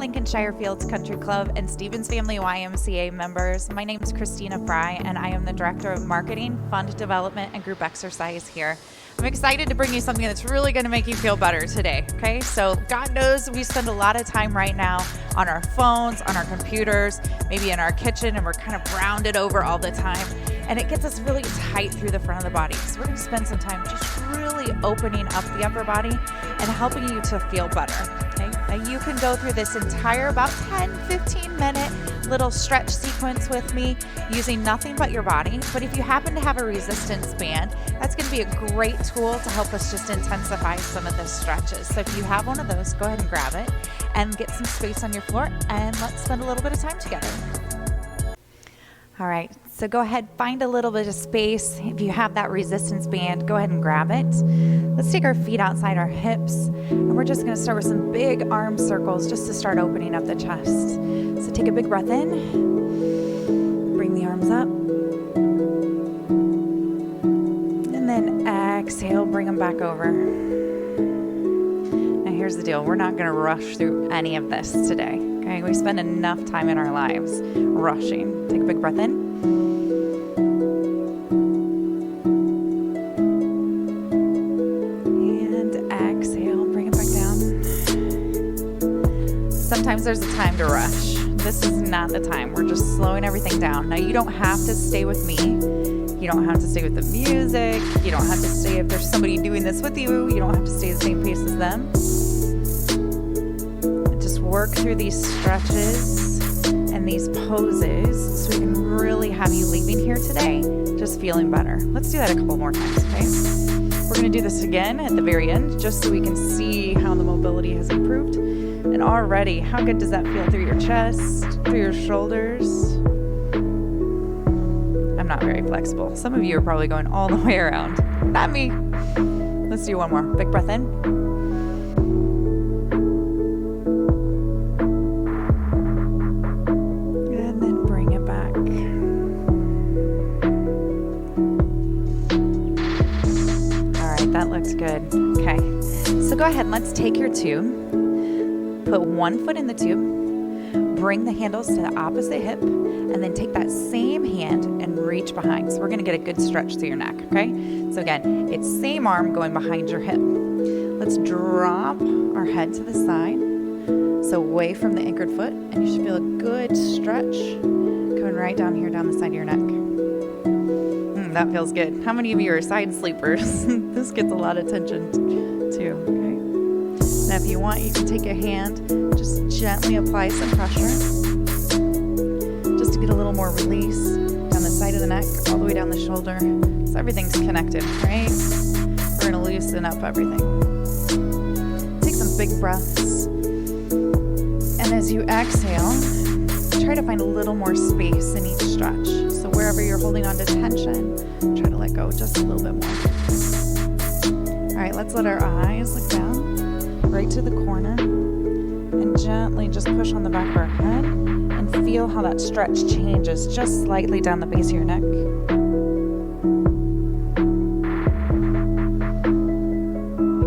Lincolnshire Fields Country Club and Stevens Family YMCA members. My name is Christina Fry, and I am the Director of Marketing, Fund Development, and Group Exercise here. I'm excited to bring you something that's really going to make you feel better today, okay? So God knows we spend a lot of time right now on our phones, on our computers, maybe in our kitchen, and we're kind of rounded over all the time. And it gets us really tight through the front of the body. So we're going to spend some time just really opening up the upper body and helping you to feel better, okay? Now you can go through this entire about 10-15 minute little stretch sequence with me using nothing but your body. But if you happen to have a resistance band, that's going to be a great tool to help us just intensify some of the stretches. So if you have one of those, go ahead and grab it and get some space on your floor, and let's spend a little bit of time together. All right, so go ahead, find a little bit of space. If you have that resistance band, go ahead and grab it. Let's take our feet outside our hips, and we're just going to start with some big arm circles just to start opening up the chest. So take a big breath in, bring the arms up, and then exhale, bring them back over. Now here's the deal, we're not going to rush through any of this today, okay? We spend enough time in our lives rushing. Take a big breath in. And exhale, bring it back down. Sometimes there's a time to rush. This is not the time. We're just slowing everything down. Now you don't have to stay with me. You don't have to stay with the music. You don't have to stay if there's somebody doing this with you. You don't have to stay the same pace as them. Just work through these stretches and these poses so we can really have you leaving here today just feeling better. Let's do that a couple more times, okay? We're going to do this again at the very end just so we can see how the mobility has improved. And already, how good does that feel through your chest, through your shoulders? I'm not very flexible. Some of you are probably going all the way around. Not me. Let's do one more. Big breath in. That looks good. Okay, so go ahead, let's take your tube, put one foot in the tube, bring the handles to the opposite hip, and then take that same hand and reach behind. So we're gonna get a good stretch through your neck, okay? So again, it's same arm going behind your hip. Let's drop our head to the side, so away from the anchored foot, and you should feel a good stretch coming right down here, down the side of your neck. That feels good. How many of you are side sleepers? This gets a lot of tension too, okay? Now if you want, you can take a hand, just gently apply some pressure, just to get a little more release down the side of the neck, all the way down the shoulder. So everything's connected, right? We're gonna loosen up everything. Take some big breaths. And as you exhale, try to find a little more space in each stretch. So wherever you're holding on to tension, try to let go just a little bit more. All right, let's let our eyes look down, right to the corner, and gently just push on the back of our head and feel how that stretch changes just slightly down the base of your neck.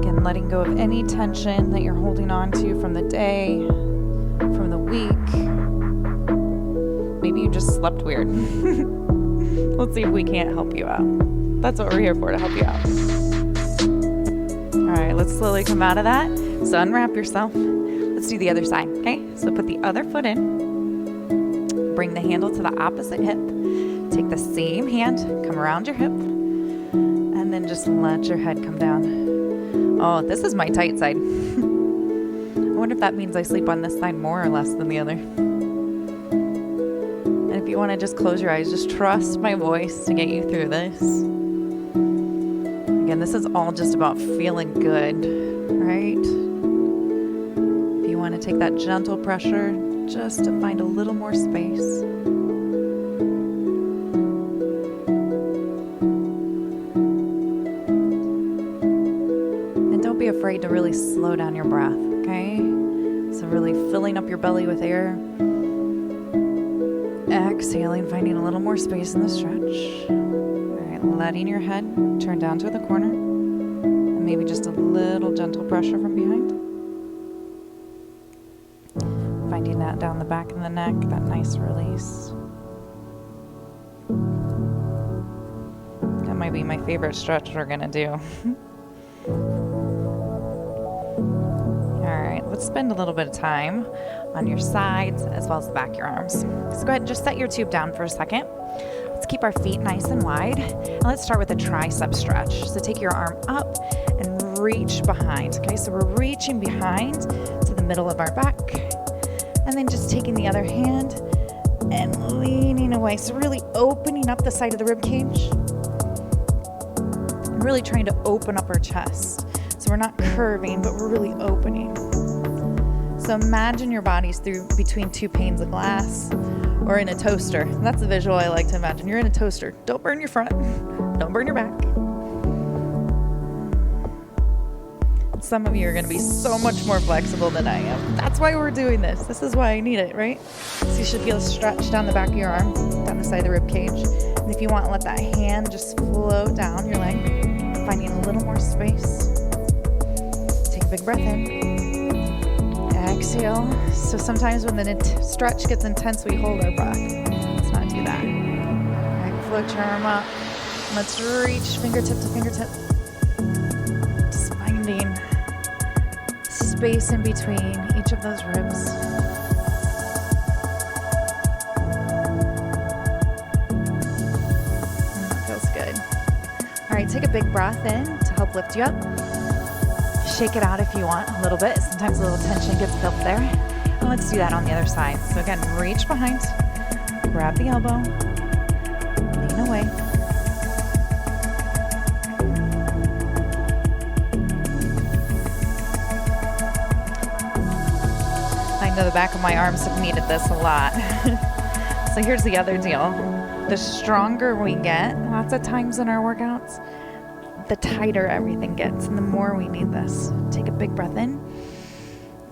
Again, letting go of any tension that you're holding on to from the day, from the week. Maybe you just slept weird. Let's see if we can't help you out. That's what we're here for, to help you out. All right, let's slowly come out of that. So unwrap yourself. Let's do the other side, okay? So put the other foot in. Bring the handle to the opposite hip. Take the same hand, come around your hip, and then just let your head come down. Oh, this is my tight side. I wonder if that means I sleep on this side more or less than the other. If you want to just close your eyes, just trust my voice to get you through this. Again, this is all just about feeling good, right? If you want to take that gentle pressure just to find a little more space. And don't be afraid to really slow down your breath, okay? So really filling up your belly with air. Exhaling, finding a little more space in the stretch. All right, letting your head turn down to the corner, and maybe just a little gentle pressure from behind. Finding that down the back of the neck, that nice release. That might be my favorite stretch we're gonna do. All right, let's spend a little bit of time on your sides as well as the back of your arms. So go ahead and just set your tube down for a second. Let's keep our feet nice and wide. And let's start with a tricep stretch. So take your arm up and reach behind. Okay, so we're reaching behind to the middle of our back. And then just taking the other hand and leaning away. So really opening up the side of the rib cage. Really trying to open up our chest. So we're not curving, but we're really opening. So imagine your body's through between two panes of glass or in a toaster. That's the visual I like to imagine. You're in a toaster. Don't burn your front. Don't burn your back. Some of you are going to be so much more flexible than I am. That's why we're doing this. This is why I need it, right? So you should feel a stretch down the back of your arm, down the side of the rib cage. And if you want, let that hand just float down your leg, finding a little more space. Take a big breath in. Exhale. So sometimes when the stretch gets intense, we hold our breath. Let's not do that. All right, float your arm up. Let's reach fingertip to fingertip. Just finding space in between each of those ribs. That feels good. All right, take a big breath in to help lift you up. Shake it out if you want a little bit. Sometimes a little tension gets built there. And let's do that on the other side. So again, reach behind, grab the elbow, lean away. I know the back of my arms have needed this a lot. So here's the other deal. The stronger we get, lots of times in our workouts, the tighter everything gets and the more we need this. Take a big breath in.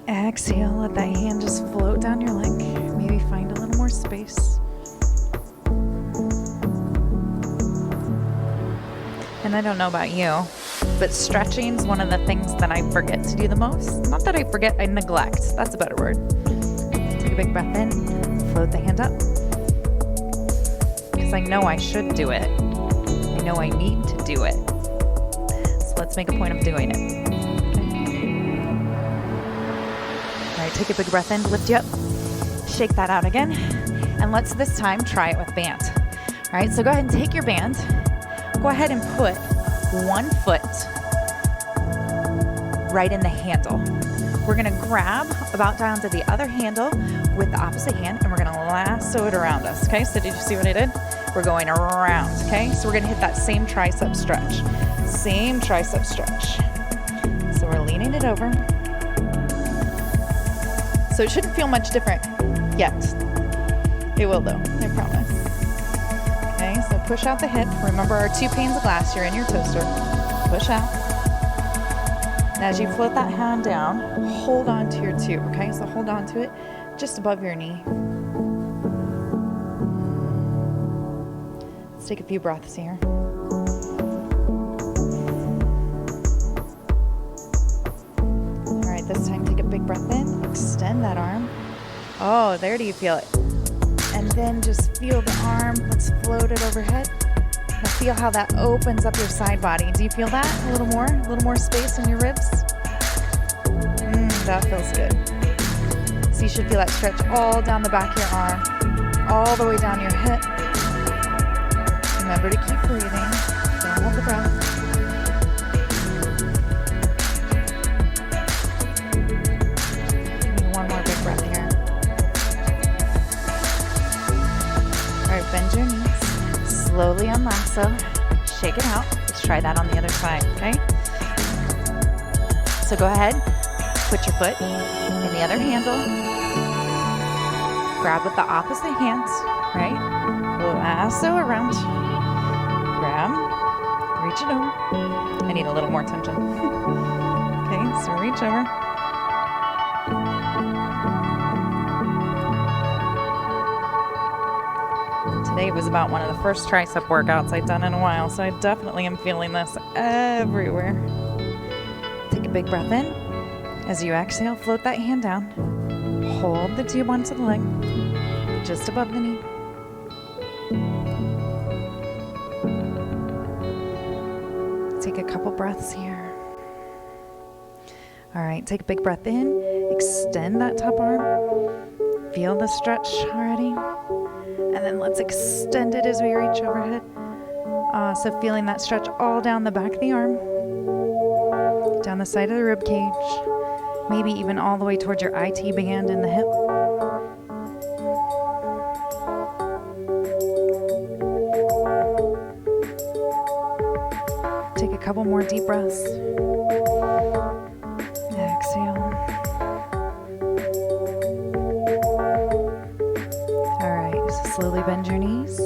Exhale, let that hand just float down your leg. Maybe find a little more space. And I don't know about you, but stretching is one of the things that I forget to do the most. Not that I forget, I neglect. That's a better word. Take a big breath in, float the hand up. Because I know I should do it. I know I need to do it. So let's make a point of doing it. Okay. All right, take a big breath in, lift you up. Shake that out again. And let's this time try it with band. All right, so go ahead and take your band. Go ahead and put one foot right in the handle. We're gonna grab about down to the other handle with the opposite hand and we're gonna lasso it around us, okay? So did you see what I did? We're going around, okay? So we're gonna hit that same tricep stretch. Same tricep stretch. So we're leaning it over. So it shouldn't feel much different yet. It will though, I promise. Okay, so push out the hip. Remember our two panes of glass, you're in your toaster. Push out. And as you float that hand down, hold on to your tube, okay? So hold on to it just above your knee. Let's take a few breaths here. All right, this time take a big breath in, extend that arm. Oh, there do you feel it? And then just feel the arm. Let's float it overhead. Now feel how that opens up your side body. Do you feel that? A little more space in your ribs? That feels good. So you should feel that stretch all down the back of your arm, all the way down your hip. Remember to keep breathing. Don't hold the breath. One more big breath here. All right, bend your knees. Slowly unlasso. Shake it out. Let's try that on the other side, okay? So go ahead. Put your foot in the other handle. Grab with the opposite hand, right? Lasso around. Grab. Reach it over. I need a little more tension. Okay, so reach over. Today was about one of the first tricep workouts I've done in a while, so I definitely am feeling this everywhere. Take a big breath in. As you exhale, float that hand down. hold the tube onto the leg, just above the knee. Take a couple breaths here. All right, take a big breath in, extend that top arm. Feel the stretch already. And then let's extend it as we reach overhead. So feeling that stretch all down the back of the arm, down the side of the rib cage, maybe even all the way towards your IT band in the hip. Take a couple more deep breaths. Exhale. All right, so slowly bend your knees.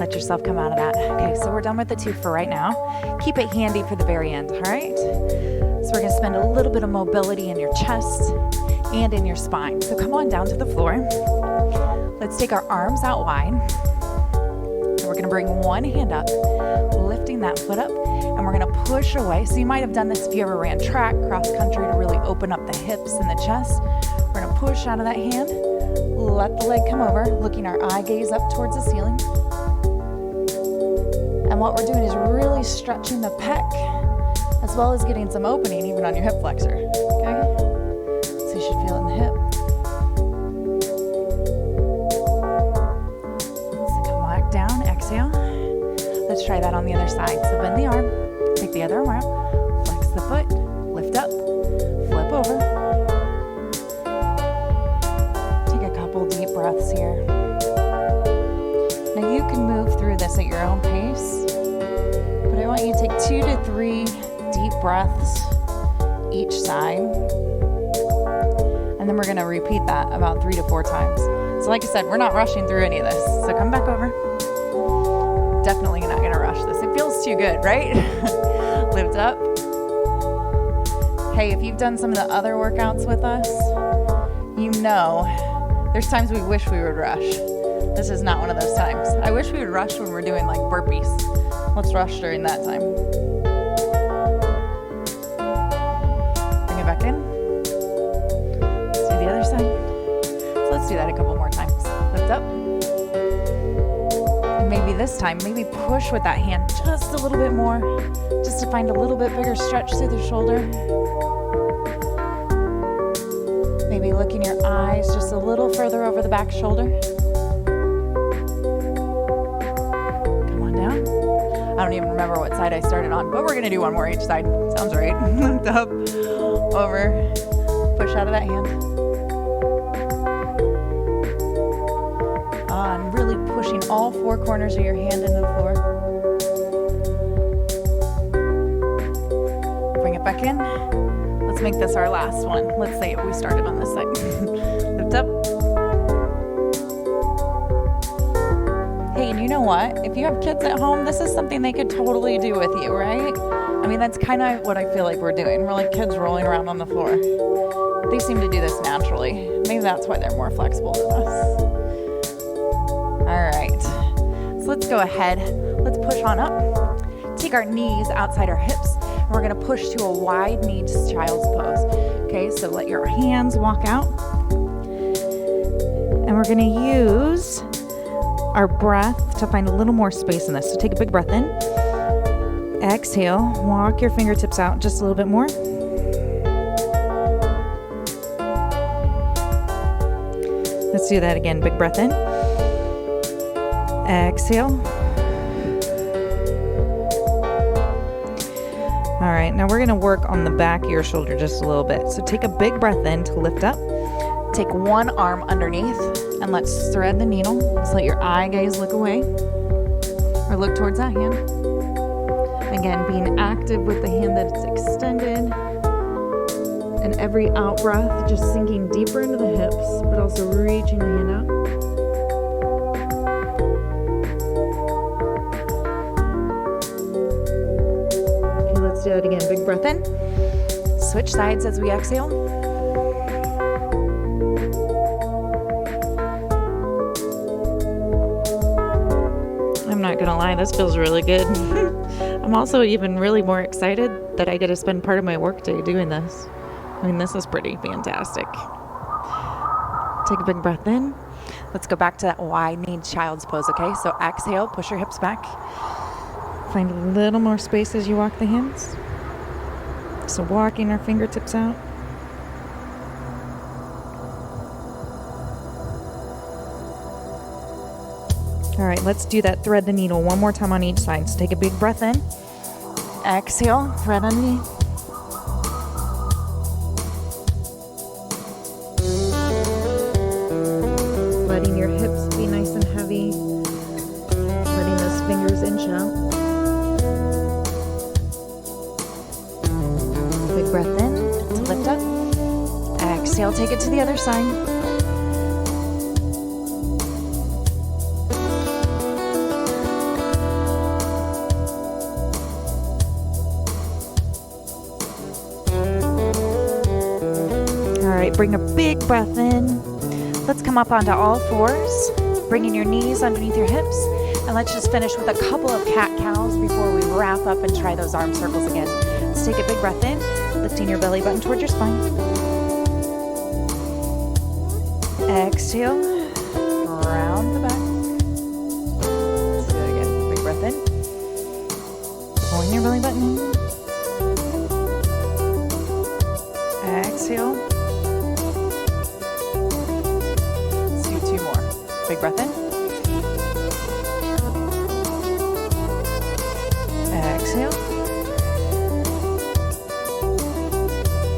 Let yourself come out of that. Okay, so we're done with the tube for right now. Keep it handy for the very end, all right? So we're gonna spend a little bit of mobility in your chest and in your spine. So come on down to the floor. Let's take our arms out wide. And we're gonna bring one hand up, lifting that foot up, and we're gonna push away. So you might have done this if you ever ran track, cross country, to really open up the hips and the chest. We're gonna push out of that hand, let the leg come over, looking our eye gaze up towards the ceiling. And what we're doing is really stretching the pec, as well as getting some opening even on your hip flexor, okay? So you should feel it in the hip. So come back down, exhale. Let's try that on the other side. So bend the arm, take the other arm out, flex the foot, lift up, flip over. Take a couple deep breaths here. Now you can move through this at your own pace, but I want you to take 2 to 3 deep breaths each side. And then we're gonna repeat that about 3 to 4 times. So like I said, we're not rushing through any of this. So come back over. Definitely not gonna rush this. It feels too good, right? Lift up. Hey, if you've done some of the other workouts with us, you know there's times we wish we would rush. This is not one of those times. I wish we would rush when we're doing like burpees. Let's rush during that time. Bring it back in. Let's do the other side. So let's do that a couple more times. Lift up. And maybe this time, maybe push with that hand just a little bit more, just to find a little bit bigger stretch through the shoulder. Maybe looking your eyes just a little further over the back shoulder. I don't even remember what side I started on, but we're gonna do one more each side. Sounds right. Lift up, over, push out of that hand. And really pushing all 4 corners of your hand into the floor. Bring it back in. Let's make this our last one. Let's say we started on this side. Lift up. Hey, and you know what? If you have kids at home, this is something they could totally do with you, right? I mean, that's kind of what I feel like we're doing. We're like kids rolling around on the floor. They seem to do this naturally. Maybe that's why they're more flexible than us. All right, so let's go ahead. Let's push on up. Take our knees outside our hips. And we're gonna push to a wide knee child's pose. Okay, so let your hands walk out. And we're gonna use our breath to find a little more space in this. So take a big breath in. Exhale, walk your fingertips out just a little bit more. Let's do that again. Big breath in. Exhale. All right, now we're gonna work on the back of your shoulder just a little bit. So take a big breath in to lift up. Take one arm underneath and let's thread the needle. Just let your eye gaze look away or look towards that hand. Again, being active with the hand that's extended, and every out breath just sinking deeper into the hips, but also reaching the hand out. Okay, let's do it again. Big breath in. Switch sides as we exhale. I'm not gonna lie, this feels really good. I'm also even really more excited that I get to spend part of my workday doing this. I mean, this is pretty fantastic. Take a big breath in. Let's go back to that wide knee child's pose, okay? So exhale, push your hips back. Find a little more space as you walk the hands. So walking our fingertips out. All right, let's do that thread the needle one more time on each side. So take a big breath in. Exhale, thread underneath. Letting your hips be nice and heavy. Letting those fingers inch out. Big breath in to lift up. Exhale, take it to the other side. Bring a big breath in. Let's come up onto all fours, bringing your knees underneath your hips. And let's just finish with a couple of cat-cows before we wrap up and try those arm circles again. Let's take a big breath in, lifting your belly button towards your spine. Exhale, round the back. Let's do it again. Big breath in. Pulling your belly button in. Exhale. Big breath in. Exhale.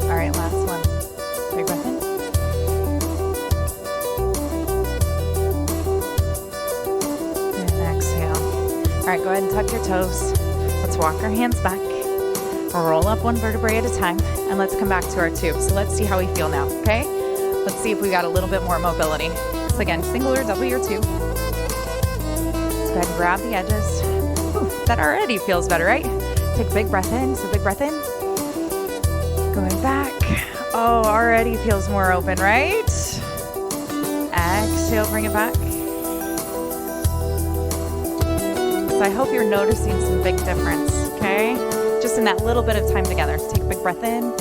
All right, last one. Big breath in. And exhale. All right, go ahead and tuck your toes. Let's walk our hands back. Roll up one vertebrae at a time, and let's come back to our tube. So let's see how we feel now, okay? Let's see if we got a little bit more mobility. So again, single or double your tube. Let's go ahead and grab the edges. Ooh, that already feels better, right? Take a big breath in. So big breath in. Going back. Oh, already feels more open, right? Exhale, bring it back. So I hope you're noticing some big difference, okay? Just in that little bit of time together. So take a big breath in.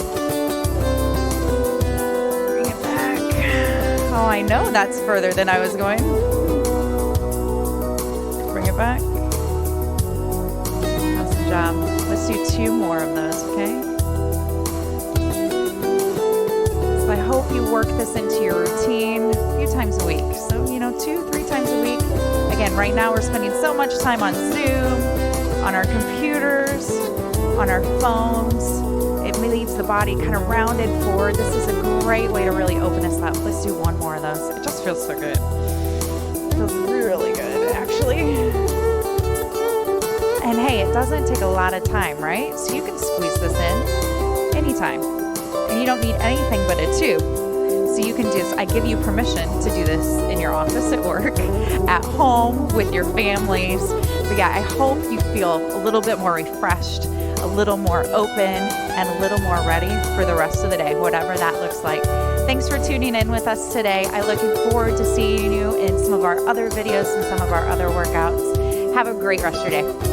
Oh, I know that's further than I was going. Bring it back. Awesome job. Let's do 2 more of those, okay? So I hope you work this into your routine a few times a week. So, 2-3 times a week. Again, right now we're spending so much time on Zoom, on our computers, on our phones. It leaves the body kind of rounded forward. This is a great way to really open us up. Let's do 1 more of those. It just feels so good. It feels really good, actually. And hey, it doesn't take a lot of time, right? So you can squeeze this in anytime. And you don't need anything but a tube. So you can just, I give you permission to do this in your office at work, at home, with your families. But yeah, I hope you feel a little bit more refreshed, a little more open, and a little more ready for the rest of the day, whatever that looks like. Thanks for tuning in with us today. I'm looking forward to seeing you in some of our other videos and some of our other workouts. Have a great rest of your day.